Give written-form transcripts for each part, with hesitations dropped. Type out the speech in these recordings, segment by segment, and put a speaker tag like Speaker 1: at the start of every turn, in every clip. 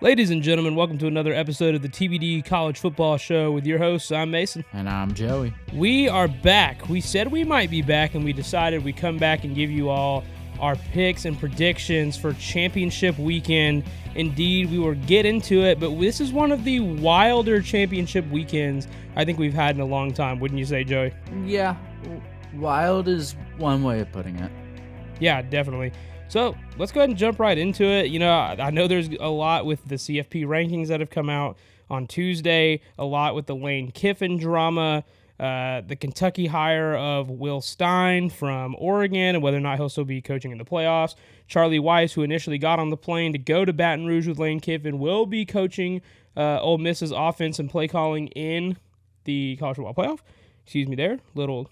Speaker 1: Ladies and gentlemen, welcome to another episode of the TBD College Football Show with your hosts. I'm Mason.
Speaker 2: And I'm Joey.
Speaker 1: We are back. We said we might be back, and we decided we'd come back and give you all our picks and predictions for championship weekend. Indeed, we will get into it, but this is one of the wilder championship weekends I think we've had in a long time. Wouldn't you say, Joey?
Speaker 2: Yeah, wild is one way of putting it.
Speaker 1: Yeah, definitely. So let's go ahead and jump right into it. You know, I know there's a lot with the CFP rankings that have come out on Tuesday, a lot with the Lane Kiffin drama, the Kentucky hire of Will Stein from Oregon, and whether or not he'll still be coaching in the playoffs. Charlie Weiss, who initially got on the plane to go to Baton Rouge with Lane Kiffin, will be coaching Ole Miss's offense and play calling in the college football playoff. Excuse me there. Little,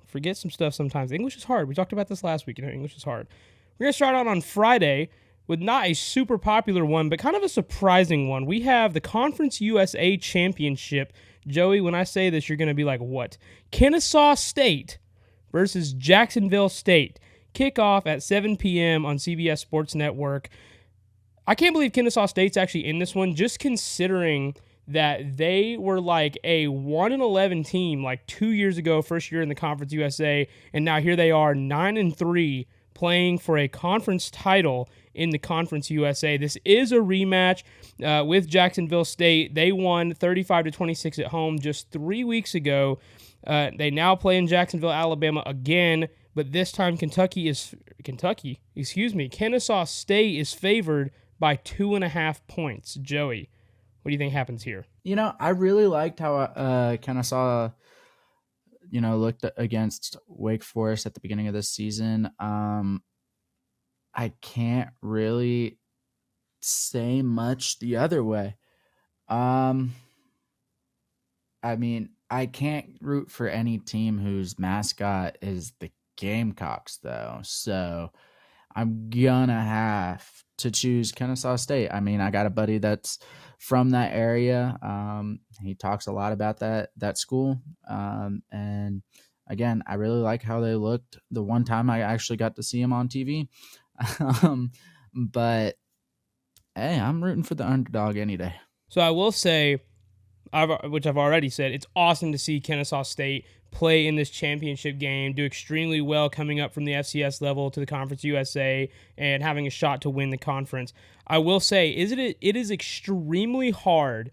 Speaker 1: forget some stuff sometimes. English is hard. We talked about this last week. English is hard. We're going to start out on Friday with not a super popular one, but kind of a surprising one. We have the Conference USA Championship. Joey, when I say this, you're going to be like, what? Kennesaw State versus Jacksonville State. Kickoff at 7 p.m. on CBS Sports Network. I can't believe Kennesaw State's actually in this one, just considering that they were like a 1-11 team like 2 years ago, first year in the Conference USA, and now here they are 9-3, playing for a conference title in the Conference USA. This is a rematch with Jacksonville State. They won 35-26 at home just 3 weeks ago. They now play in Jacksonville, Alabama again, but this time Kennesaw State is favored by 2.5 points. Joey, what do you think happens here?
Speaker 2: I really liked how Kennesaw looked against Wake Forest at the beginning of this season. I can't really say much the other way. I can't root for any team whose mascot is the Gamecocks, though. So I'm gonna have to choose Kennesaw State. I got a buddy that's from that area. He talks a lot about that school. And again, I really like how they looked the one time I actually got to see them on TV. But hey, I'm rooting for the underdog any day.
Speaker 1: So I will say, which I've already said, it's awesome to see Kennesaw State play in this championship game, do extremely well coming up from the FCS level to the Conference USA and having a shot to win the conference. I will say, it is extremely hard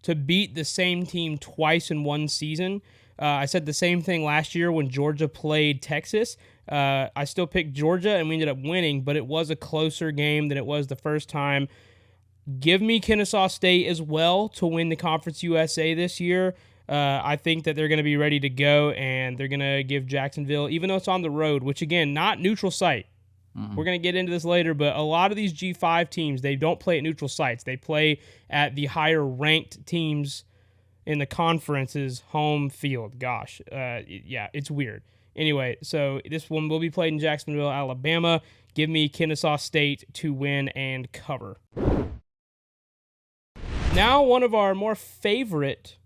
Speaker 1: to beat the same team twice in one season. I said the same thing last year when Georgia played Texas. I still picked Georgia, and we ended up winning, but it was a closer game than it was the first time. Give me Kennesaw State as well to win the Conference USA this year. I think that they're going to be ready to go, and they're going to give Jacksonville, even though it's on the road, which, again, not neutral site. We're going to get into this later, but a lot of these G5 teams, they don't play at neutral sites. They play at the higher-ranked teams in the conference's home field. Gosh, it's weird. Anyway, so this one will be played in Jacksonville, Alabama. Give me Kennesaw State to win and cover. Now, one of our more favorite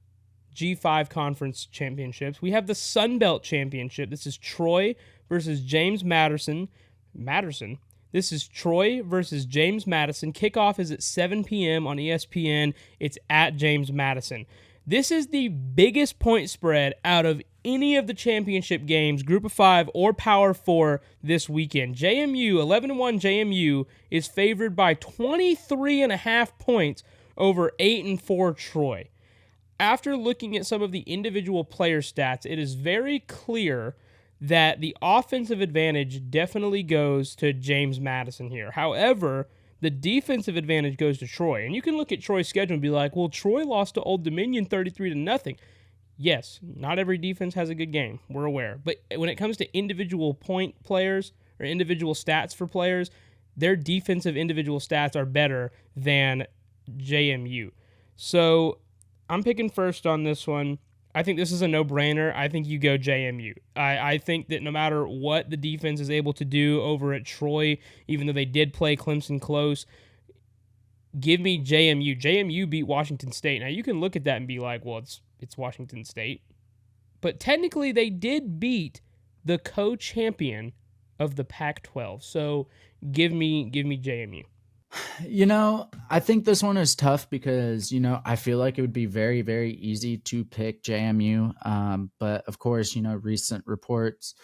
Speaker 1: G5 conference championships. We have the Sun Belt Championship. This is Troy versus James Madison. This is Troy versus James Madison. Kickoff is at 7 p.m. on ESPN. It's at James Madison. This is the biggest point spread out of any of the championship games, Group of 5 or Power 4 this weekend. JMU, 11-1 JMU, is favored by 23.5 points over 8-4 Troy. After looking at some of the individual player stats, it is very clear that the offensive advantage definitely goes to James Madison here. However, the defensive advantage goes to Troy. And you can look at Troy's schedule and be like, well, Troy lost to Old Dominion 33-0. Yes, not every defense has a good game. We're aware. But when it comes to individual point players or individual stats for players, their defensive individual stats are better than JMU. So I'm picking first on this one. I think this is a no-brainer. I think you go JMU. I think that no matter what the defense is able to do over at Troy, even though they did play Clemson close, give me JMU. JMU beat Washington State. Now, you can look at that and be like, well, it's Washington State. But technically, they did beat the co-champion of the Pac-12. So give me JMU.
Speaker 2: I think this one is tough because, I feel like it would be very, very easy to pick JMU. But of course, recent reports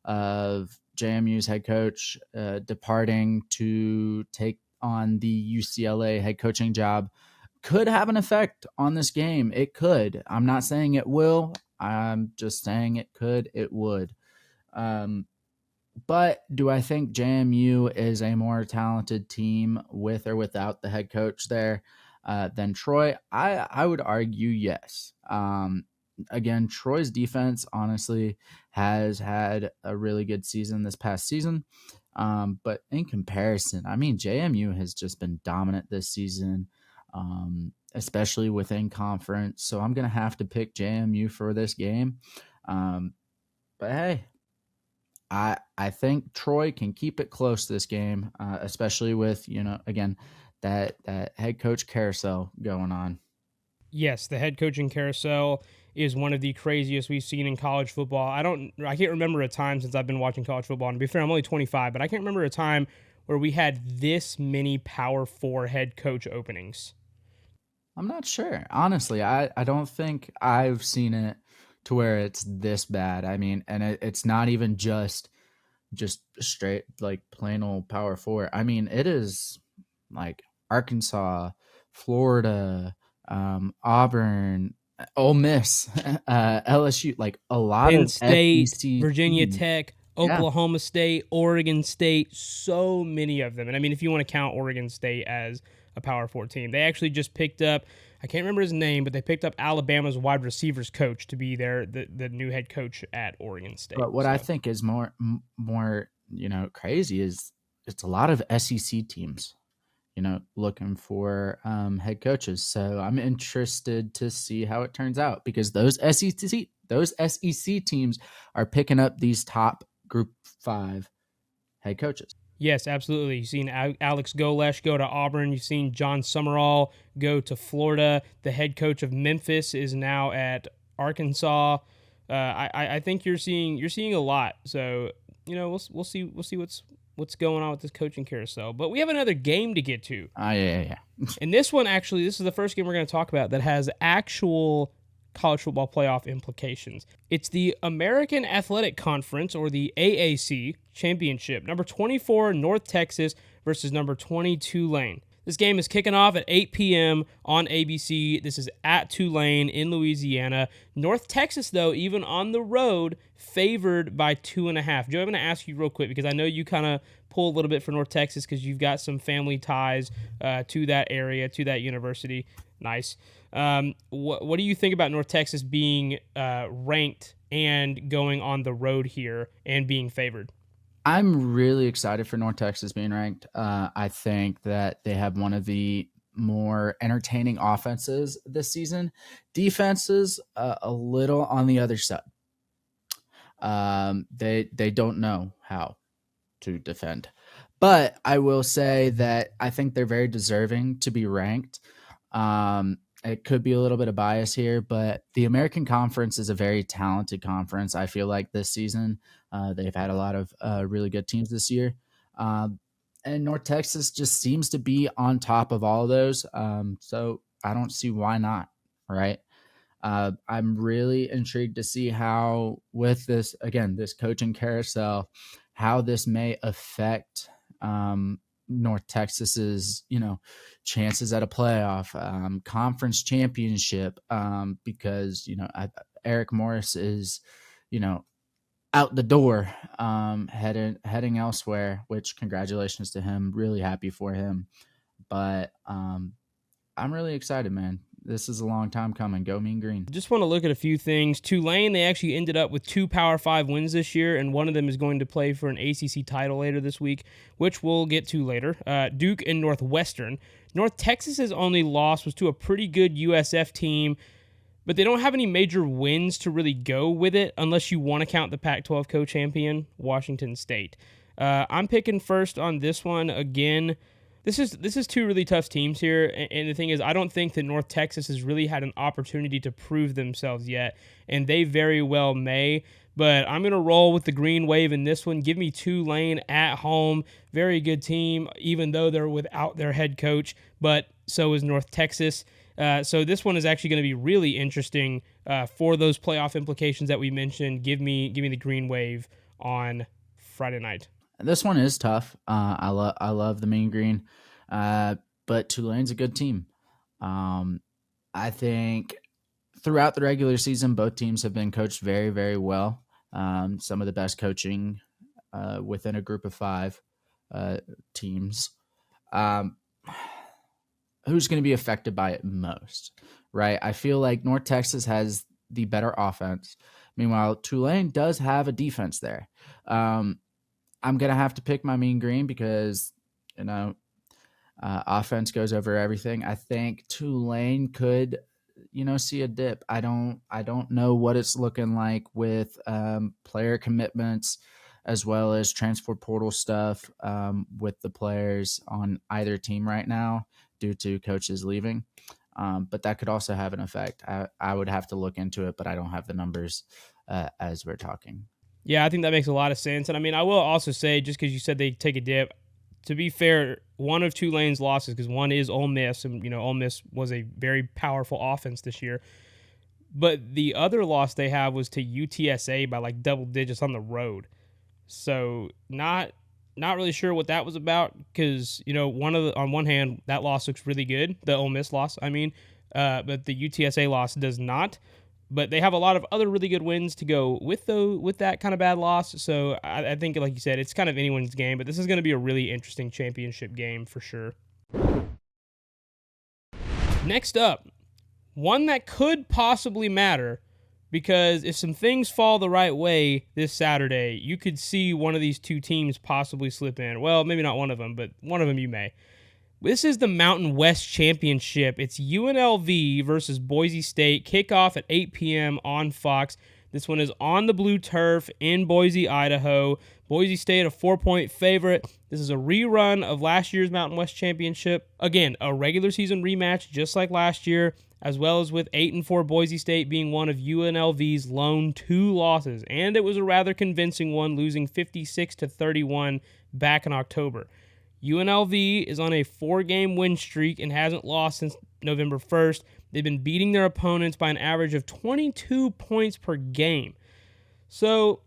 Speaker 2: of JMU's head coach departing to take on the UCLA head coaching job could have an effect on this game. It could. I'm not saying it will. I'm just saying it could. It would. Um, but do I think JMU is a more talented team with or without the head coach there than Troy? I would argue yes. Again, Troy's defense honestly has had a really good season this past season. But in comparison, I mean, JMU has just been dominant this season, especially within conference. So I'm going to have to pick JMU for this game. Um, but hey, I think Troy can keep it close this game, especially with again that head coach carousel going on.
Speaker 1: Yes, the head coaching carousel is one of the craziest we've seen in college football. I can't remember a time since I've been watching college football. And to be fair, I'm only 25, but I can't remember a time where we had this many Power 4 head coach openings.
Speaker 2: I'm not sure. Honestly, I don't think I've seen it to where it's this bad. I mean, and it's not even just straight like plain old Power 4. I mean, it is like Arkansas, Florida, Auburn, Ole Miss, LSU, like a lot
Speaker 1: Penn
Speaker 2: of
Speaker 1: State,
Speaker 2: SEC
Speaker 1: Virginia
Speaker 2: teams.
Speaker 1: Tech,
Speaker 2: Yeah,
Speaker 1: Oklahoma State, Oregon State, so many of them. And I mean, if you want to count Oregon State as a Power 4 team, they actually just picked up, I can't remember his name, but they picked up Alabama's wide receivers coach to be the new head coach at Oregon State.
Speaker 2: but what I think is more crazy is it's a lot of SEC teams, looking for head coaches. So I'm interested to see how it turns out because those SEC teams are picking up these top Group 5 head coaches.
Speaker 1: Yes, absolutely. You've seen Alex Golesh go to Auburn. You've seen John Summerall go to Florida. The head coach of Memphis is now at Arkansas. I think you're seeing a lot. So we'll see what's going on with this coaching carousel. But we have another game to get to.
Speaker 2: Yeah.
Speaker 1: And this one actually, this is the first game we're going to talk about that has actual college football playoff implications. It's the American Athletic Conference, or the AAC Championship. Number 24, North Texas versus number 20, Tulane. This game is kicking off at 8 p.m. on ABC. This is at Tulane in Louisiana. North Texas, though, even on the road, favored by 2.5. Joe, I'm going to ask you real quick because I know you kind of pull a little bit for North Texas because you've got some family ties to that area, to that university. Nice. What do you think about North Texas being ranked and going on the road here and being favored?
Speaker 2: I'm really excited for North Texas being ranked. I think that they have one of the more entertaining offenses this season. Defenses a little on the other side. They don't know how to defend, but I will say that I think they're very deserving to be ranked. It could be a little bit of bias here, but the American Conference is a very talented conference. I feel like this season they've had a lot of really good teams this year. And North Texas just seems to be on top of all of those. So I don't see why not, right? I'm really intrigued to see how, with this, again, this coaching carousel, how this may affect North Texas's, chances at a playoff, conference championship, because, Eric Morris is, out the door, heading elsewhere, which congratulations to him. Really happy for him. But I'm really excited, man. This is a long time coming. Go Mean Green.
Speaker 1: Just want to look at a few things. Tulane, they actually ended up with 2 Power 5 wins this year, and one of them is going to play for an ACC title later this week, which we'll get to later. Duke and Northwestern. North Texas's only loss was to a pretty good USF team, but they don't have any major wins to really go with it unless you want to count the Pac-12 co-champion, Washington State. I'm picking first on this one again. This is 2 really tough teams here, and the thing is, I don't think that North Texas has really had an opportunity to prove themselves yet, and they very well may. But I'm going to roll with the green wave in this one. Give me Tulane at home. Very good team, even though they're without their head coach, but so is North Texas. So this one is actually going to be really interesting for those playoff implications that we mentioned. Give me the green wave on Friday night.
Speaker 2: This one is tough. I love the Mean Green, but Tulane's a good team. I think throughout the regular season, both teams have been coached very, very well. Some of the best coaching within a group of five teams. Who's going to be affected by it most, right? I feel like North Texas has the better offense. Meanwhile, Tulane does have a defense there. I'm going to have to pick my Mean Green because, offense goes over everything. I think Tulane could, see a dip. I don't know what it's looking like with player commitments as well as transfer portal stuff with the players on either team right now due to coaches leaving. But that could also have an effect. I would have to look into it, but I don't have the numbers as we're talking.
Speaker 1: Yeah, I think that makes a lot of sense. And I mean, I will also say, just because you said they take a dip, to be fair, one of Tulane's losses, because one is Ole Miss, and Ole Miss was a very powerful offense this year. But the other loss they have was to UTSA by like double digits on the road. So not really sure what that was about, because on one hand that loss looks really good, the Ole Miss loss, but the UTSA loss does not. But they have a lot of other really good wins to go with that kind of bad loss. So I think, like you said, it's kind of anyone's game, but this is going to be a really interesting championship game for sure. Next up, one that could possibly matter, because if some things fall the right way this Saturday, you could see one of these two teams possibly slip in. Well, maybe not one of them, but one of them you may. This is the Mountain West Championship. It's UNLV versus Boise State. Kickoff at 8 p.m. on Fox. This one is on the blue turf in Boise, Idaho. Boise State, a 4-point favorite. This is a rerun of last year's Mountain West Championship. Again, a regular season rematch just like last year, as well as with 8-4 Boise State being one of UNLV's lone 2 losses. And it was a rather convincing one, losing 56-31 back in October. UNLV is on a 4-game win streak and hasn't lost since November 1st. They've been beating their opponents by an average of 22 points per game. So,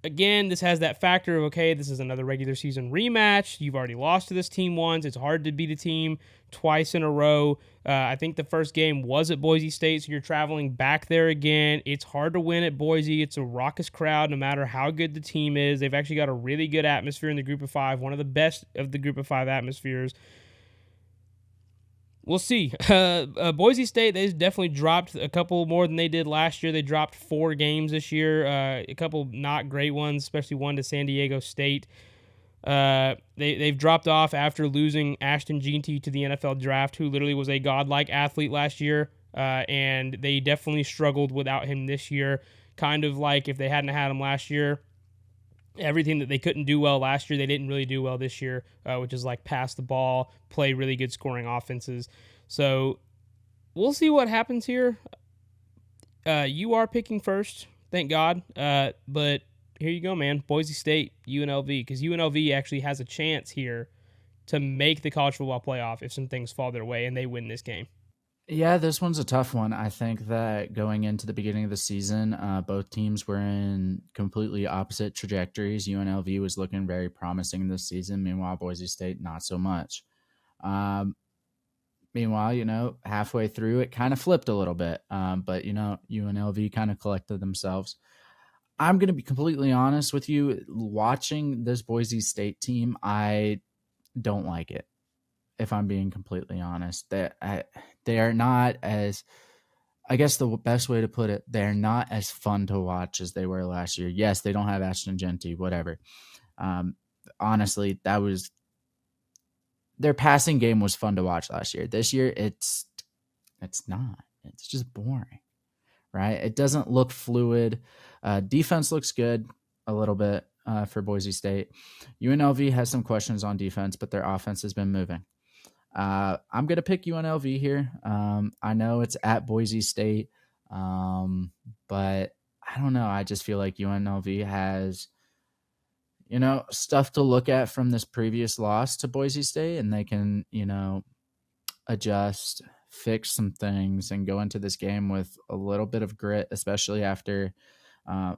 Speaker 1: again, this has that factor of, okay, this is another regular season rematch. You've already lost to this team once. It's hard to beat a team twice in a row. I think the first game was at Boise State, so you're traveling back there again. It's hard to win at Boise. It's a raucous crowd no matter how good the team is. They've actually got a really good atmosphere in the Group of Five, one of the best of the Group of Five atmospheres. We'll see. Boise State, they've definitely dropped a couple more than they did last year. They dropped 4 games this year, a couple not great ones, especially one to San Diego State. They've dropped off after losing Ashton Jeanty to the NFL draft, who literally was a godlike athlete last year, and they definitely struggled without him this year. Kind of like if they hadn't had him last year, everything that they couldn't do well last year, they didn't really do well this year, which is like pass the ball, play really good scoring offenses. So we'll see what happens here. You are picking first, thank God, but here you go, man. Boise State, UNLV, because UNLV actually has a chance here to make the college football playoff if some things fall their way and they win this game.
Speaker 2: Yeah, this one's a tough one. I think that going into the beginning of the season, both teams were in completely opposite trajectories. UNLV was looking very promising this season. Meanwhile, Boise State, not so much. Meanwhile, halfway through, it kind of flipped a little bit. But UNLV kind of collected themselves. I'm going to be completely honest with you. Watching this Boise State team, I don't like it, if I'm being completely honest. They are not as, I guess the best way to put it, they're not as fun to watch as they were last year. Yes, they don't have Ashton Jeanty, whatever. Honestly, their passing game was fun to watch last year. This year, it's not. It's just boring. Right? It doesn't look fluid. Defense looks good a little bit for Boise State. UNLV has some questions on defense, but their offense has been moving. I'm going to pick UNLV here. I know it's at Boise State, but I don't know. I just feel like UNLV has, stuff to look at from this previous loss to Boise State, and they can, adjust, fix some things, and go into this game with a little bit of grit, especially after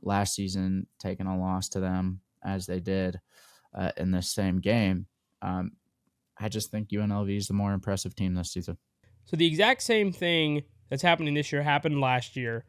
Speaker 2: last season taking a loss to them as they did in this same game. Um, I just think UNLV is the more impressive team this season.
Speaker 1: So the exact same thing that's happening this year happened last year,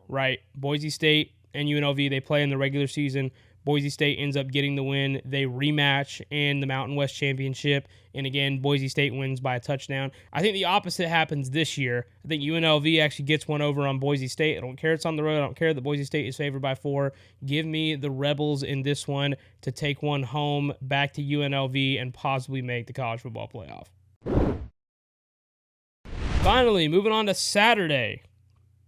Speaker 1: right? Boise State and UNLV, they play in the regular season. Boise State ends up getting the win. They rematch in the Mountain West Championship. And again, Boise State wins by a touchdown. I think the opposite happens this year. I think UNLV actually gets one over on Boise State. I don't care it's on the road. I don't care that Boise State is favored by 4. Give me the Rebels in this one to take one home back to UNLV and possibly make the college football playoff. Finally, moving on to Saturday.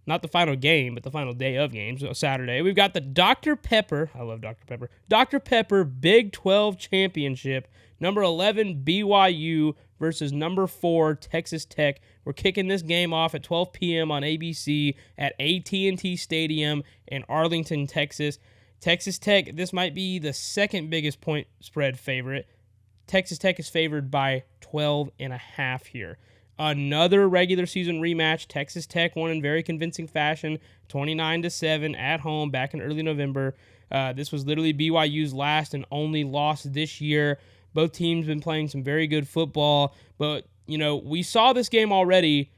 Speaker 1: Not the final game, but the final day of games. So Saturday, we've got the Dr. Pepper. I love Dr. Pepper. Dr. Pepper Big 12 Championship. Number 11 BYU versus number 4 Texas Tech. We're kicking this game off at 12 p.m. on ABC at AT&T Stadium in Arlington, Texas. Texas Tech, this might be the second biggest point spread favorite. Texas Tech is favored by 12.5 here. Another regular season rematch. Texas Tech won in very convincing fashion, 29-7 at home back in early November. This was literally BYU's last and only loss this year. Both teams been playing some very good football, but we saw this game already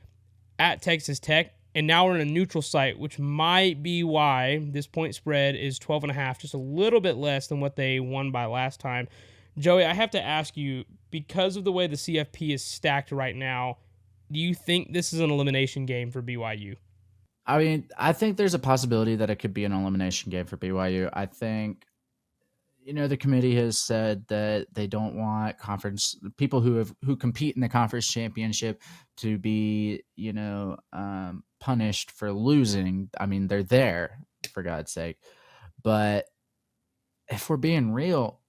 Speaker 1: at Texas Tech, and now we're in a neutral site, which might be why this point spread is 12.5, just a little bit less than what they won by last time. Joey, I have to ask you, because of the way the CFP is stacked right now, do you think this is an elimination game for BYU?
Speaker 2: I mean, I think there's a possibility that it could be an elimination game for BYU. I think, the committee has said that they don't want conference people who compete in the conference championship to be, punished for losing. I mean, they're there, for God's sake. But if we're being real,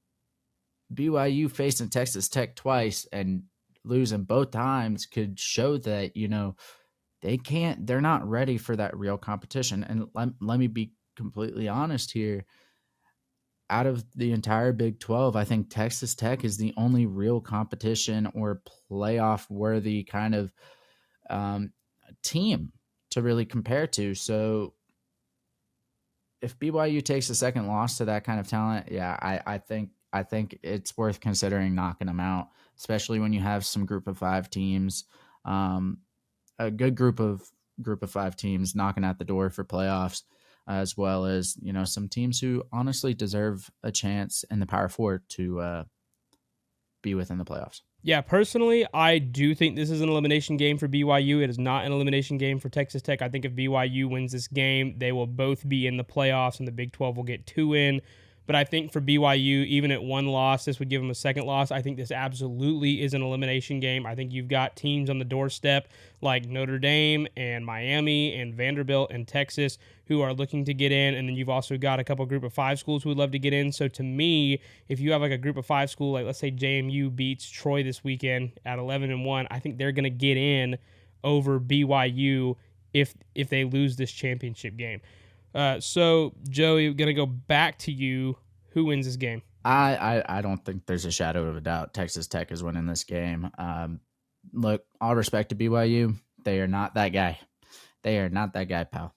Speaker 2: BYU facing Texas Tech twice and losing both times could show that, they're not ready for that real competition. And let me be completely honest here. Out of the entire Big 12, I think Texas Tech is the only real competition or playoff worthy kind of team to really compare to. So if BYU takes a second loss to that kind of talent, yeah, I think it's worth considering knocking them out, especially when you have some group of 5 teams, a good group of 5 teams knocking at the door for playoffs, as well as, some teams who honestly deserve a chance in the Power 4 to be within the playoffs.
Speaker 1: Yeah, personally, I do think this is an elimination game for BYU. It is not an elimination game for Texas Tech. I think if BYU wins this game, they will both be in the playoffs, and the Big 12 will get 2 in. But I think for BYU, even at 1 loss, this would give them a second loss. I think this absolutely is an elimination game. I think you've got teams on the doorstep like Notre Dame and Miami and Vanderbilt and Texas who are looking to get in. And then you've also got a couple group of 5 schools who would love to get in. So to me, if you have like a group of 5 school, like let's say JMU beats Troy this weekend at 11-1, I think they're going to get in over BYU if they lose this championship game. So, Joey, going to go back to you. Who wins this game?
Speaker 2: I don't think there's a shadow of a doubt Texas Tech is winning this game. Look, all respect to BYU. They are not that guy. They are not that guy, pal.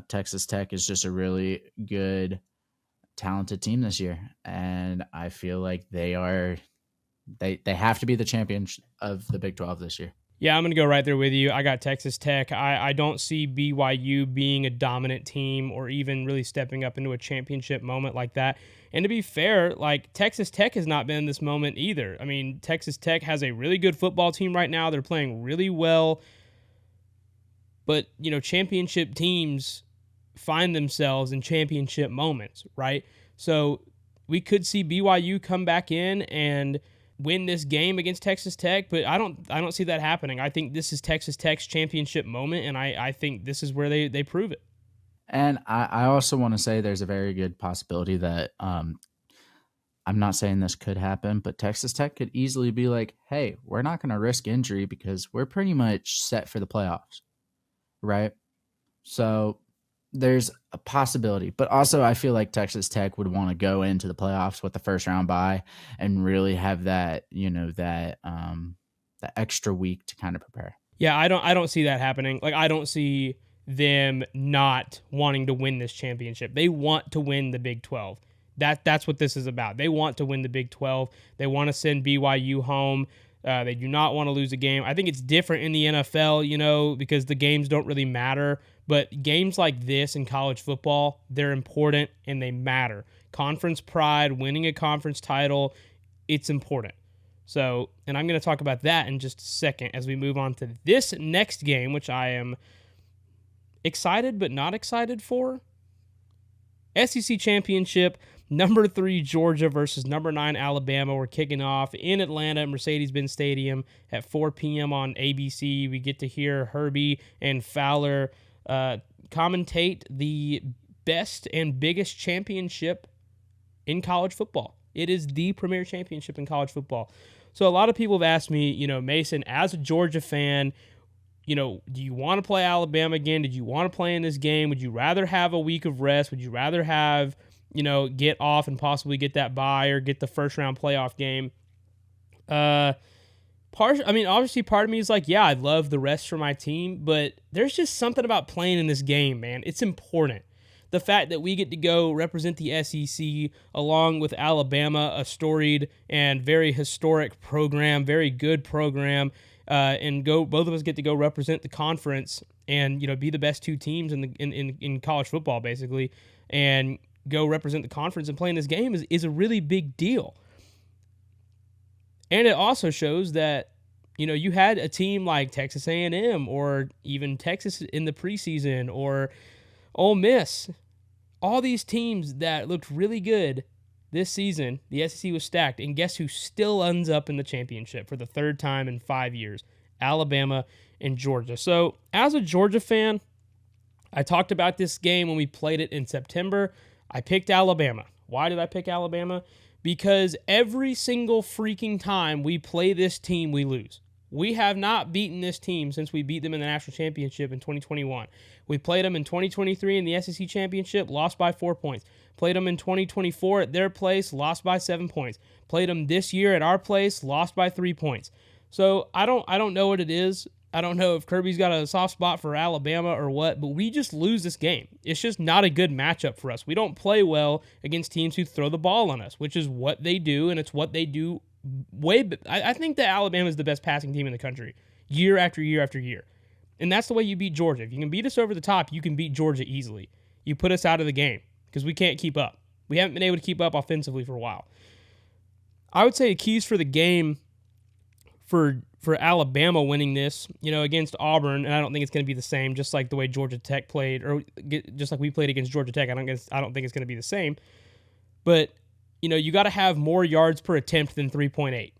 Speaker 2: Texas Tech is just a really good, talented team this year. And I feel like they have to be the champions of the Big 12 this year.
Speaker 1: Yeah, I'm going to go right there with you. I got Texas Tech. I don't see BYU being a dominant team or even really stepping up into a championship moment like that. And to be fair, like Texas Tech has not been in this moment either. I mean, Texas Tech has a really good football team right now. They're playing really well. But, championship teams find themselves in championship moments, right? So we could see BYU come back in and win this game against Texas Tech, but I don't see that happening. I think this is Texas Tech's championship moment, and I think this is where they prove it.
Speaker 2: And I also want to say there's a very good possibility that I'm not saying this could happen, but Texas Tech could easily be like, hey, we're not going to risk injury because we're pretty much set for the playoffs, right? So there's a possibility, but also I feel like Texas Tech would want to go into the playoffs with the first round bye and really have that, the extra week to kind of prepare.
Speaker 1: Yeah, I don't see that happening. Like, I don't see them not wanting to win this championship. They want to win the Big 12. That's what this is about. They want to win the Big 12. They want to send BYU home. They do not want to lose a game. I think it's different in the NFL, because the games don't really matter. But games like this in college football, they're important and they matter. Conference pride, winning a conference title, it's important. So, and I'm going to talk about that in just a second as we move on to this next game, which I am excited but not excited for. SEC Championship, number 3 Georgia versus number 9 Alabama. We're kicking off in Atlanta at Mercedes-Benz Stadium at 4 p.m. on ABC. We get to hear Herbie and Fowler commentate the best and biggest championship in college football. It is the premier championship in college football. So a lot of people have asked me, Mason, as a Georgia fan, do you want to play Alabama again? Did you want to play in this game? Would you rather have a week of rest? Would you rather have, get off and possibly get that bye or get the first round playoff game? Obviously part of me is like, yeah, I'd love the rest for my team, but there's just something about playing in this game, man. It's important. The fact that we get to go represent the SEC along with Alabama, a storied and very historic program, very good program, and both of us get to go represent the conference and be the best 2 teams in college football basically, and go represent the conference and play in this game is a really big deal. And it also shows that you had a team like Texas A&M or even Texas in the preseason or Ole Miss. All these teams that looked really good this season, the SEC was stacked. And guess who still ends up in the championship for the 3rd time in 5 years? Alabama and Georgia. So as a Georgia fan, I talked about this game when we played it in September. I picked Alabama. Why did I pick Alabama? Because every single freaking time we play this team, we lose. We have not beaten this team since we beat them in the national championship in 2021. We played them in 2023 in the SEC Championship, lost by 4 points. Played them in 2024 at their place, lost by 7 points. Played them this year at our place, lost by 3 points. So I don't know what it is. I don't know if Kirby's got a soft spot for Alabama or what, but we just lose this game. It's just not a good matchup for us. We don't play well against teams who throw the ball on us, which is what they do, and it's what they do I think that Alabama is the best passing team in the country year after year after year. And that's the way you beat Georgia. If you can beat us over the top, you can beat Georgia easily. You put us out of the game because we can't keep up. We haven't been able to keep up offensively for a while. I would say the keys for the game for Alabama winning this, against Auburn, and I don't think it's going to be the same, just like the way Georgia Tech played, or just like we played against Georgia Tech. I don't think it's going to be the same. But you got to have more yards per attempt than 3.8.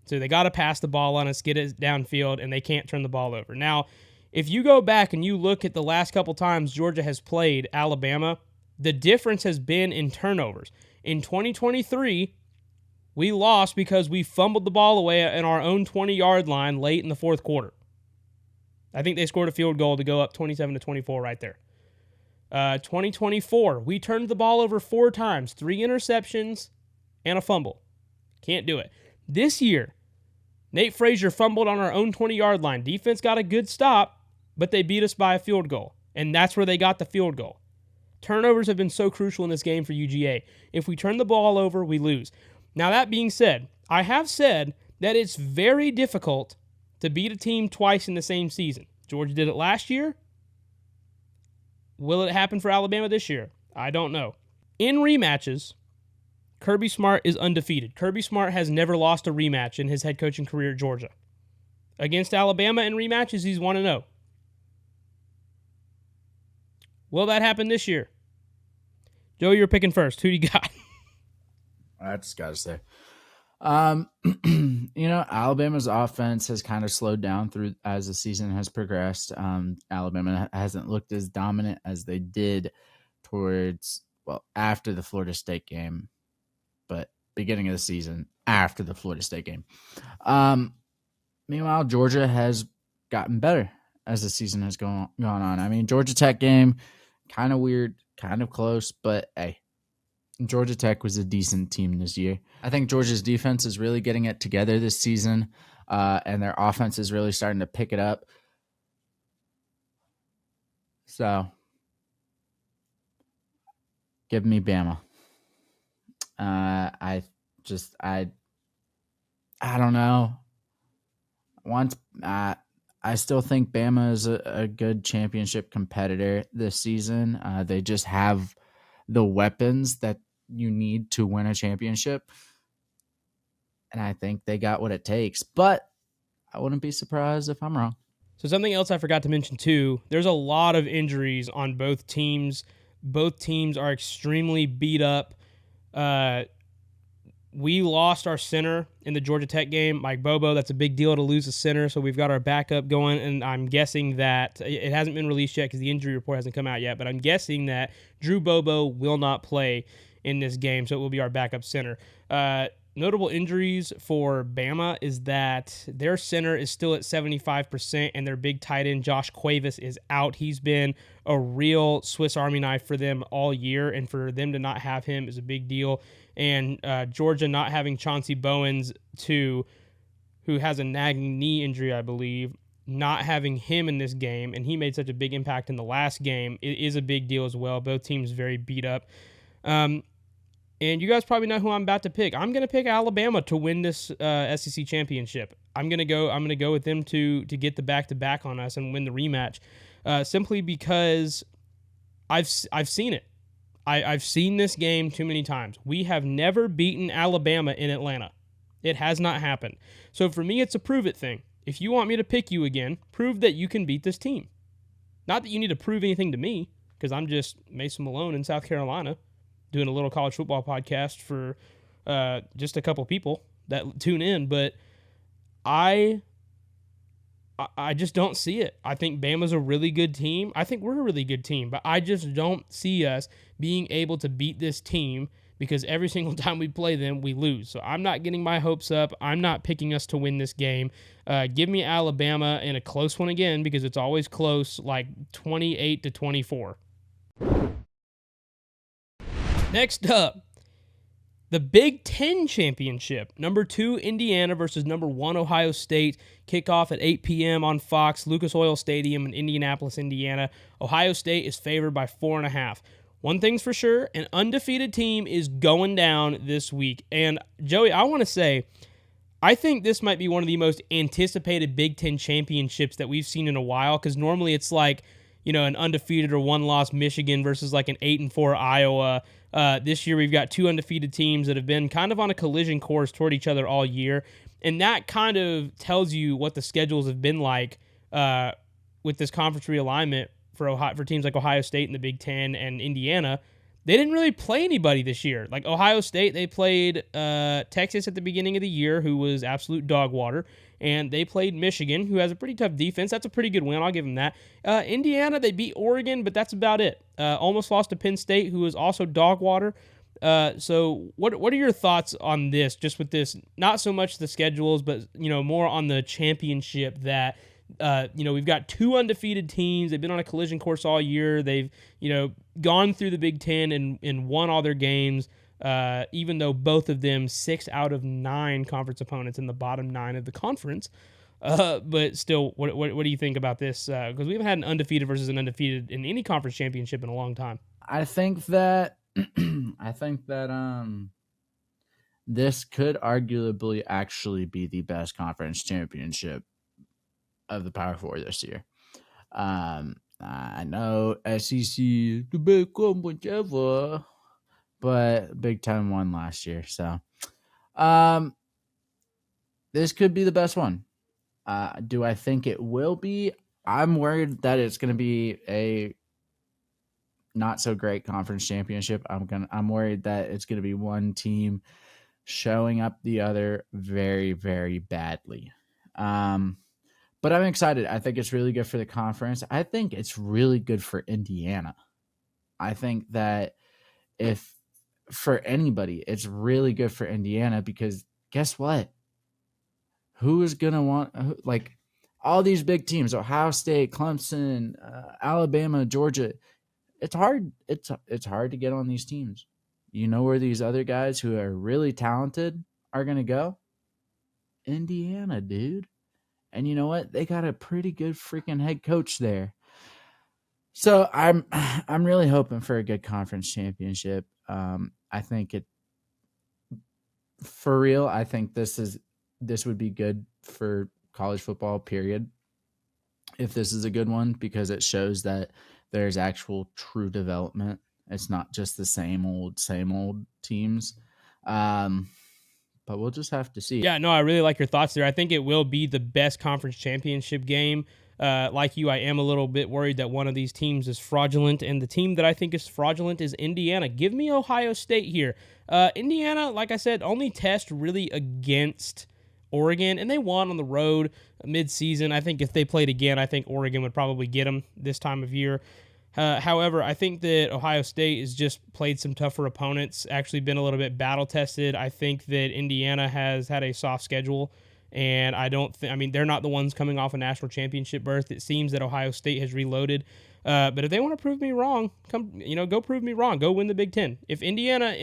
Speaker 1: So they got to pass the ball on us, get it downfield, and they can't turn the ball over. Now, if you go back and you look at the last couple times Georgia has played Alabama, the difference has been in turnovers. In 2023, we lost because we fumbled the ball away in our own 20-yard line late in the 4th quarter. I think they scored a field goal to go up 27-24 right there. 2024, we turned the ball over 4 times, 3 interceptions and a fumble. Can't do it. This year, Nate Frazier fumbled on our own 20-yard line. Defense got a good stop, but they beat us by a field goal, and that's where they got the field goal. Turnovers have been so crucial in this game for UGA. If we turn the ball over, we lose. Now, that being said, I have said that it's very difficult to beat a team twice in the same season. Georgia did it last year. Will it happen for Alabama this year? I don't know. In rematches, Kirby Smart is undefeated. Kirby Smart has never lost a rematch in his head coaching career at Georgia. Against Alabama in rematches, he's 1-0. Will that happen this year? Joe, you're picking first. Who do you got?
Speaker 2: I just got to say. Alabama's offense has kind of slowed down through as the season has progressed. Alabama hasn't looked as dominant as they did after the Florida State game, but beginning of the season after the Florida State game. Meanwhile, Georgia has gotten better as the season has gone on. I mean, Georgia Tech game, Kind of weird, kind of close, but hey, Georgia Tech was a decent team this year. I think Georgia's defense is really getting it together this season, and their offense is really starting to pick it up. So, give me Bama. I just I don't know. Once I still think Bama is a good championship competitor this season. They just have the weapons that you need to win a championship, and I think they got what it takes. But I wouldn't be surprised if I'm wrong.
Speaker 1: So something else I forgot to mention too, there's a lot of injuries on both teams. Both teams are extremely beat up. We lost our center in the Georgia Tech game, Mike Bobo. That's a big deal to lose a center, so we've got our backup going, and I'm guessing that it hasn't been released yet because the injury report hasn't come out yet, but I'm guessing that Drew Bobo will not play in this game, so it will be our backup center. Notable injuries for Bama is that their center is still at 75%, and their big tight end, Josh Cuevas, is out. He's been a real Swiss Army knife for them all year, and for them to not have him is a big deal. And Georgia not having Chauncey Bowens, too, who has a nagging knee injury, I believe, not having him in this game, and he made such a big impact in the last game, it is a big deal as well. Both teams very beat up. And you guys probably know who I'm about to pick. I'm going to pick Alabama to win this SEC championship. I'm going to go with them to get the back-to-back on us and win the rematch, simply because I've seen it. I've seen this game too many times. We have never beaten Alabama in Atlanta. It has not happened. So for me, it's a prove it thing. If you want me to pick you again, prove that you can beat this team. Not that you need to prove anything to me, because I'm just Mason Malone in South Carolina, doing a little college football podcast for just a couple people that tune in, but I just don't see it. I think Bama's a really good team. I think we're a really good team, but I just don't see us being able to beat this team because every single time we play them, we lose. So I'm not getting my hopes up. I'm not picking us to win this game. Give me Alabama in a close one again because it's always close, like 28-24. Next up, the Big Ten Championship. Number 2, Indiana versus number 1, Ohio State. Kickoff at 8 p.m. on Fox, Lucas Oil Stadium in Indianapolis, Indiana. Ohio State is favored by 4.5. One thing's for sure, an undefeated team is going down this week. And, Joey, I want to say, I think this might be one of the most anticipated Big Ten championships that we've seen in a while, because normally it's like, you know, an undefeated or one-loss Michigan versus like an 8-4 Iowa. This year we've got 2 undefeated teams that have been kind of on a collision course toward each other all year, and that kind of tells you what the schedules have been like with this conference realignment for teams like Ohio State in the Big Ten and Indiana. They didn't really play anybody this year. Like Ohio State, they played Texas at the beginning of the year, who was absolute dog water, and they played Michigan, who has a pretty tough defense. That's a pretty good win. I'll give them that. Indiana, they beat Oregon, but that's about it. Almost lost to Penn State, who was also dog water. So what are your thoughts on this, just with this, not so much the schedules, but, you know, more on the championship that, we've got 2 undefeated teams. They've been on a collision course all year. They've, gone through the Big Ten and won all their games, even though both of them 6 out of 9 conference opponents in the bottom 9 of the conference. But still, what do you think about this? Because we haven't had an undefeated versus an undefeated in any conference championship in a long time.
Speaker 2: I think that this could arguably actually be the best conference championship of the Power Four this year. I know SEC the big conference ever, but Big Ten won last year, so this could be the best one. Do I think it will be? I'm worried that it's going to be a not so great conference championship. I'm worried that it's going to be one team showing up the other very, very badly. But I'm excited. I think it's really good for the conference. I think it's really good for Indiana. I think that if for anybody, it's really good for Indiana because guess what? Who is going to want, all these big teams, Ohio State, Clemson, Alabama, Georgia, it's hard. It's hard to get on these teams. You know where these other guys who are really talented are going to go? Indiana, dude. And you know what? They got a pretty good freaking head coach there. So I'm really hoping for a good conference championship. I think it for real. I think this would be good for college football. Period. If this is a good one, because it shows that there's actual true development. It's not just the same old teams. Um, but we'll just have to see.
Speaker 1: Yeah, no, I really like your thoughts there. I think it will be the best conference championship game. Like you, I am a little bit worried that one of these teams is fraudulent, and the team that I think is fraudulent is Indiana. Give me Ohio State here. Indiana, like I said, only test really against Oregon, and they won on the road mid-season. I think if they played again, I think Oregon would probably get them this time of year. However, I think that Ohio State has just played some tougher opponents, actually been a little bit battle-tested. I think that Indiana has had a soft schedule, and I mean, they're not the ones coming off a national championship berth. It seems that Ohio State has reloaded. But if they want to prove me wrong, go prove me wrong. Go win the Big Ten. If Indiana,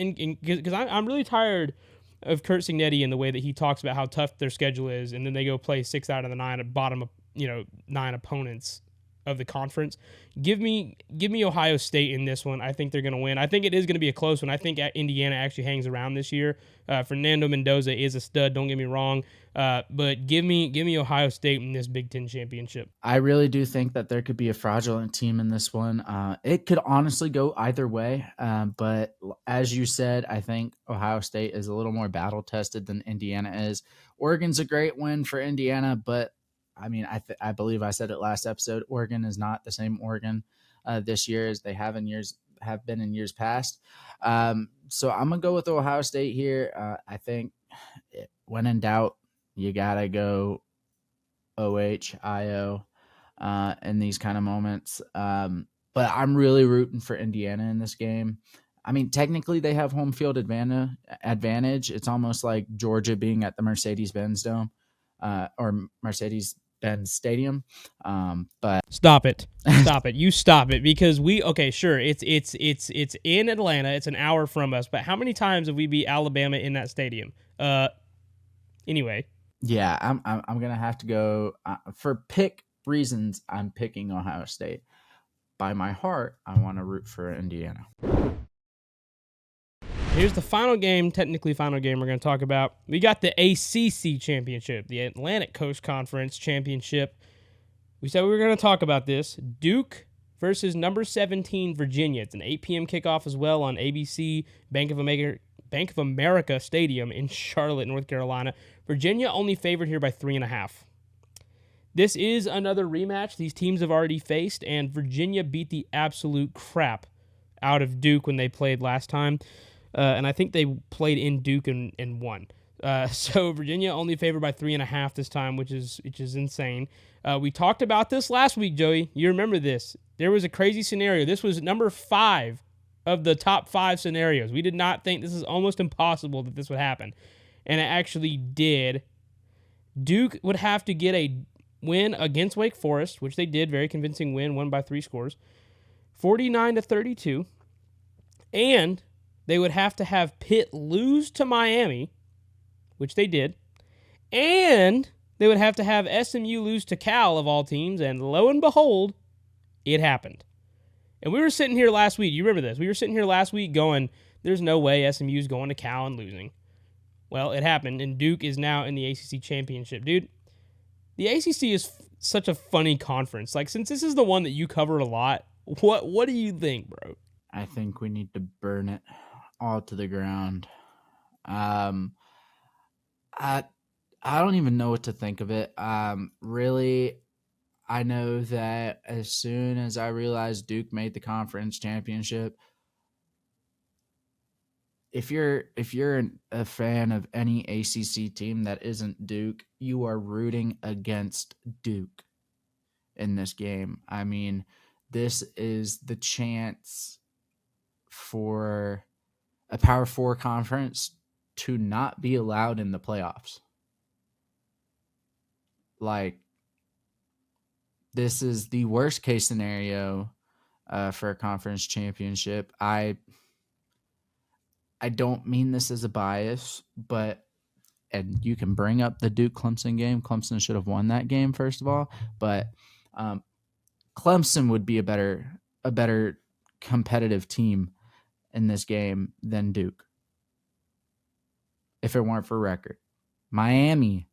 Speaker 1: because I'm really tired of Kurt Signetti and the way that he talks about how tough their schedule is, and then they go play 6 out of the 9 at bottom of 9 opponents of the conference. Give me Ohio State in this one. I think they're going to win. I think it is going to be a close one. I think Indiana actually hangs around this year. Fernando Mendoza is a stud. Don't get me wrong. But give me Ohio State in this Big Ten championship.
Speaker 2: I really do think that there could be a fraudulent team in this one. It could honestly go either way. But as you said, I think Ohio State is a little more battle tested than Indiana is. Oregon's a great win for Indiana, but I mean, I believe I said it last episode. Oregon is not the same Oregon this year as they have been in years past. So I'm gonna go with Ohio State here. I think when in doubt, you gotta go OHIO in these kind of moments. But I'm really rooting for Indiana in this game. I mean, technically they have home field advantage. It's almost like Georgia being at the Mercedes-Benz Dome or Mercedes-Benz Stadium. But
Speaker 1: stop it, you stop it, because sure, it's in Atlanta. It's an hour from us, but how many times have we beat Alabama in that stadium? Anyway.
Speaker 2: Yeah, I'm gonna have to go for pick reasons. I'm picking Ohio State. By my heart, I want to root for Indiana.
Speaker 1: Here's the final game, technically final game we're going to talk about. We got the ACC Championship, the Atlantic Coast Conference Championship. We said we were going to talk about this. Duke versus number 17 Virginia. It's an 8 p.m. kickoff as well on ABC Bank of America Stadium in Charlotte, North Carolina. Virginia only favored here by 3.5. This is another rematch these teams have already faced, and Virginia beat the absolute crap out of Duke when they played last time. And I think they played in Duke and won. So Virginia only favored by 3.5 this time, which is insane. We talked about this last week, Joey. You remember this. There was a crazy scenario. This was number 5 of the top 5 scenarios. We did not think this is almost impossible that this would happen. And it actually did. Duke would have to get a win against Wake Forest, which they did, very convincing win, won by 3 scores, 49-32. And they would have to have Pitt lose to Miami, which they did. And they would have to have SMU lose to Cal, of all teams. And lo and behold, it happened. And we were sitting here last week. You remember this. We were sitting here last week going, there's no way SMU's going to Cal and losing. Well, it happened, and Duke is now in the ACC Championship. Dude, the ACC is such a funny conference. Like, since this is the one that you cover a lot, what do you think, bro?
Speaker 2: I think we need to burn it all to the ground. I don't even know what to think of it. Really, I know that as soon as I realized Duke made the conference championship, if you're a fan of any ACC team that isn't Duke, you are rooting against Duke in this game. I mean, this is the chance for a Power 4 conference to not be allowed in the playoffs. Like, this is the worst case scenario for a conference championship. I don't mean this as a bias, but and you can bring up the Duke Clemson game. Clemson should have won that game first of all, but um, Clemson would be a better competitive team in this game than Duke if it weren't for record. Miami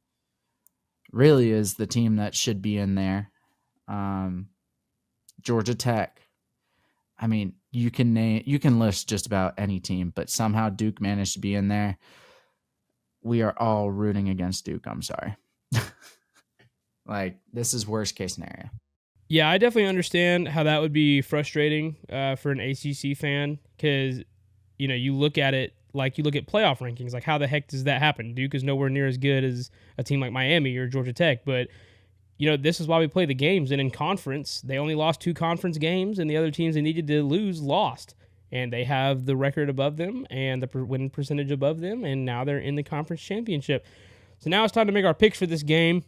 Speaker 2: really is the team that should be in there. Georgia Tech. I mean, you can list just about any team, but somehow Duke managed to be in there. We are all rooting against Duke. I'm sorry. Like, this is worst case scenario.
Speaker 1: Yeah, I definitely understand how that would be frustrating for an ACC fan because, you look at it like you look at playoff rankings. Like, how the heck does that happen? Duke is nowhere near as good as a team like Miami or Georgia Tech. But, this is why we play the games. And in conference, they only lost 2 conference games, and the other teams they needed to lose lost. And they have the record above them and the win percentage above them, and now they're in the conference championship. So now it's time to make our picks for this game.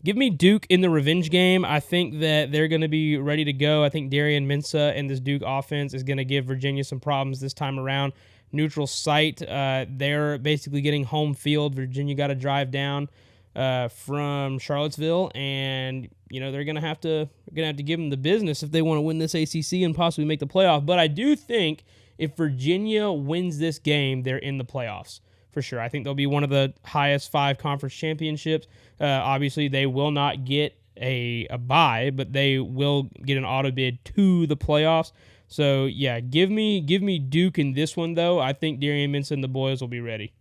Speaker 1: Give me Duke in the revenge game. I think that they're going to be ready to go. I think Darian Mensah and this Duke offense is going to give Virginia some problems this time around. Neutral site, they're basically getting home field. Virginia got to drive down from Charlottesville, and they're going to have to give them the business if they want to win this ACC and possibly make the playoff. But I do think if Virginia wins this game, they're in the playoffs. For sure. I think they'll be one of the highest 5 conference championships. Obviously, they will not get a bye, but they will get an auto bid to the playoffs. So, yeah, give me Duke in this one, though. I think Darian Mensah and the boys will be ready.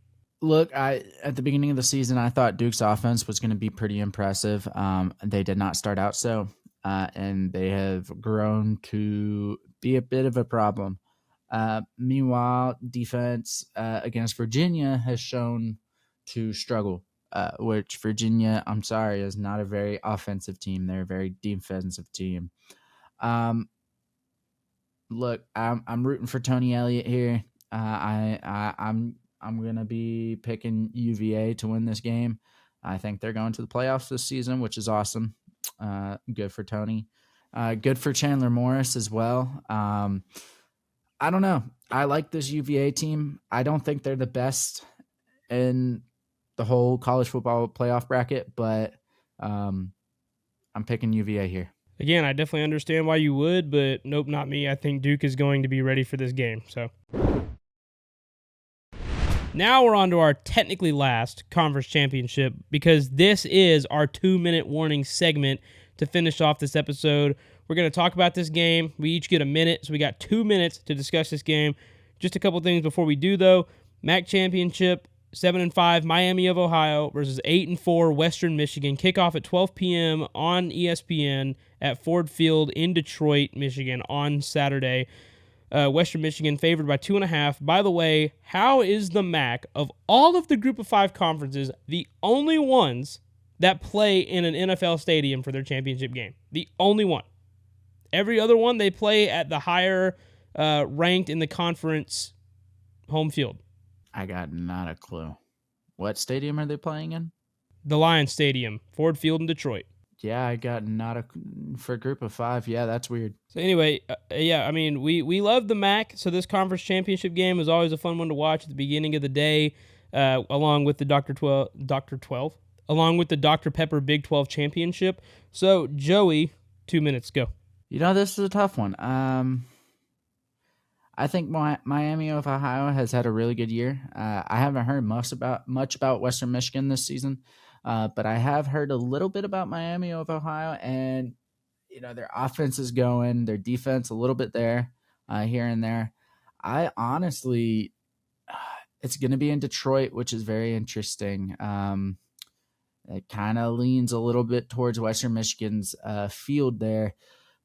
Speaker 2: Look, at the beginning of the season, I thought Duke's offense was going to be pretty impressive. They did not start out so, and they have grown to be a bit of a problem. Meanwhile, defense against Virginia has shown to struggle, which Virginia, I'm sorry, is not a very offensive team. They're a very defensive team. Look, I'm rooting for Tony Elliott here. I'm gonna be picking UVA to win this game. I think they're going to the playoffs this season, which is awesome. Good for Tony. Good for Chandler Morris as well. I don't know. I like this UVA team. I don't think they're the best in the whole college football playoff bracket, but I'm picking UVA here.
Speaker 1: Again, I definitely understand why you would, but nope, not me. I think Duke is going to be ready for this game. So now we're on to our technically last conference championship because this is our 2-minute warning segment to finish off this episode. We're going to talk about this game. We each get a minute, so we got 2 minutes to discuss this game. Just a couple things before we do, though. MAC Championship, 7-5, Miami of Ohio versus 8-4, Western Michigan. Kickoff at 12 p.m. on ESPN at Ford Field in Detroit, Michigan on Saturday. Western Michigan favored by 2.5. By the way, how is the MAC, of all of the Group of 5 conferences, the only ones that play in an NFL stadium for their championship game? The only one. Every other one, they play at the higher ranked in the conference home field.
Speaker 2: I got not a clue. What stadium are they playing in?
Speaker 1: The Lions Stadium, Ford Field in Detroit.
Speaker 2: Yeah, I got not a for a Group of 5. Yeah, that's weird.
Speaker 1: So anyway, I mean, we love the MAC, so this conference championship game was always a fun one to watch at the beginning of the day, along with the along with the Dr. Pepper Big 12 Championship. So, Joey, 2 minutes, go.
Speaker 2: This is a tough one. I think Miami of Ohio has had a really good year. I haven't heard much about Western Michigan this season, but I have heard a little bit about Miami of Ohio, and their offense is going, their defense a little bit there, here and there. I honestly, it's going to be in Detroit, which is very interesting. It kind of leans a little bit towards Western Michigan's field there.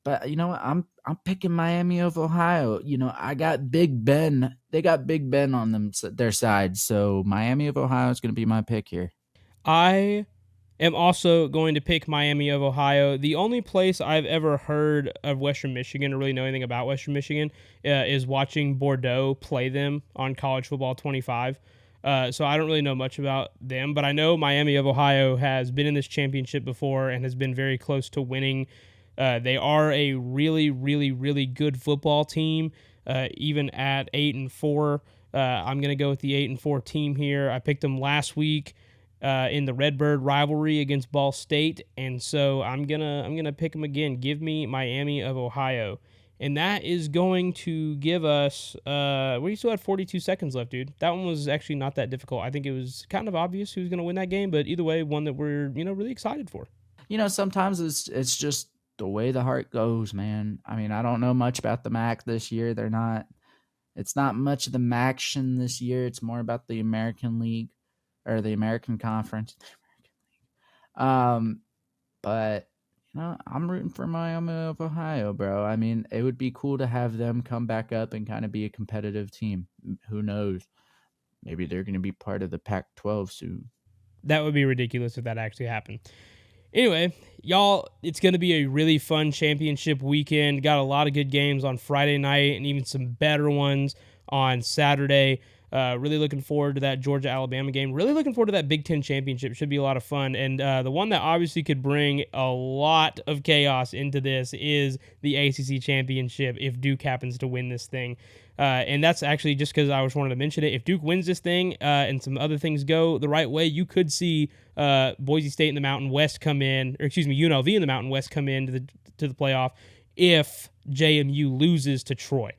Speaker 2: But you know what? I'm picking Miami of Ohio. I got Big Ben. They got Big Ben on their side. So Miami of Ohio is going to be my pick here.
Speaker 1: I am also going to pick Miami of Ohio. The only place I've ever heard of Western Michigan or really know anything about Western Michigan is watching Bordeaux play them on College Football 25. So I don't really know much about them, but I know Miami of Ohio has been in this championship before and has been very close to winning They are a really, really, really good football team, even at 8-4. I'm gonna go with the 8-4 team here. I picked them last week in the Redbird rivalry against Ball State, and so I'm gonna pick them again. Give me Miami of Ohio, and that is going to give us. We still had 42 seconds left, dude. That one was actually not that difficult. I think it was kind of obvious who's gonna win that game, but either way, one that we're really excited for.
Speaker 2: Sometimes it's just the way the heart goes, man. I mean, I don't know much about the MAC this year. It's not much of the MACtion this year. It's more about the American League or the American Conference. But I'm rooting for Miami of Ohio, bro. I mean, it would be cool to have them come back up and kind of be a competitive team. Who knows? Maybe they're going to be part of the Pac-12 soon.
Speaker 1: That would be ridiculous if that actually happened. Anyway, y'all, it's going to be a really fun championship weekend. Got a lot of good games on Friday night and even some better ones on Saturday. Really looking forward to that Georgia-Alabama game. Really looking forward to that Big Ten championship. Should be a lot of fun. And the one that obviously could bring a lot of chaos into this is the ACC Championship if Duke happens to win this thing. And that's actually just because I was wanted to mention it. If Duke wins this thing and some other things go the right way, you could see Boise State in the Mountain West come in, or excuse me, UNLV in the Mountain West come in to the playoff if JMU loses to Troy,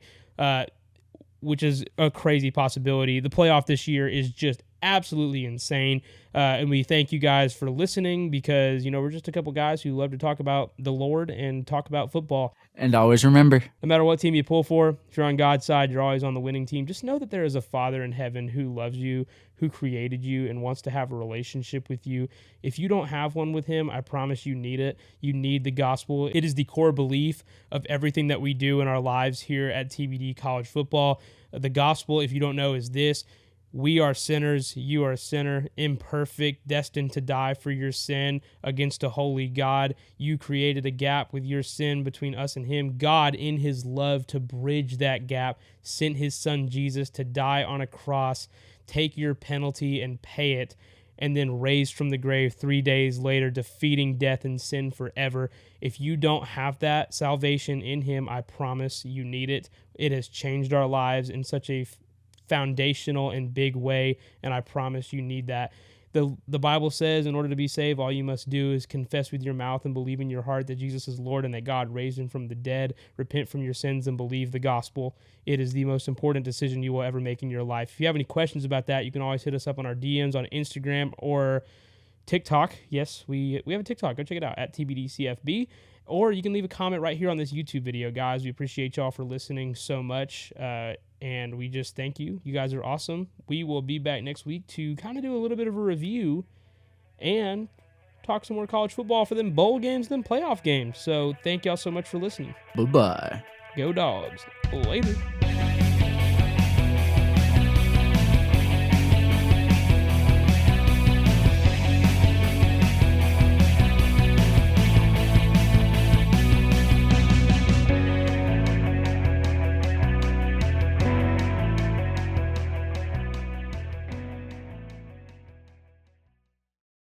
Speaker 1: which is a crazy possibility. The playoff this year is just absolutely insane. And we thank you guys for listening because, we're just a couple guys who love to talk about the Lord and talk about football.
Speaker 2: And always remember,
Speaker 1: no matter what team you pull for, if you're on God's side, you're always on the winning team. Just know that there is a Father in heaven who loves you, who created you, and wants to have a relationship with you. If you don't have one with him, I promise you need it. You need the gospel. It is the core belief of everything that we do in our lives here at TBD College Football. The gospel, if you don't know, is this. We are sinners, you are a sinner, imperfect, destined to die for your sin against a holy God. You created a gap with your sin between us and him. God, in his love to bridge that gap, sent his son Jesus to die on a cross, take your penalty and pay it, and then raised from the grave 3 days later, defeating death and sin forever. If you don't have that salvation in him, I promise you need it. It has changed our lives in such a foundational and big way, and I promise you need that. The Bible says in order to be saved, all you must do is confess with your mouth and believe in your heart that Jesus is Lord and that God raised him from the dead. Repent from your sins and believe the gospel. It is the most important decision you will ever make in your life. If you have any questions about that, you can always hit us up on our DMs on Instagram or TikTok. Yes, we have a TikTok. Go check it out at TBDCFB. Or you can leave a comment right here on this YouTube video, guys. We appreciate y'all for listening so much. And we just thank you. You guys are awesome. We will be back next week to kind of do a little bit of a review and talk some more college football for them bowl games, them playoff games. So thank y'all so much for listening.
Speaker 2: Bye-bye.
Speaker 1: Go Dogs. Later.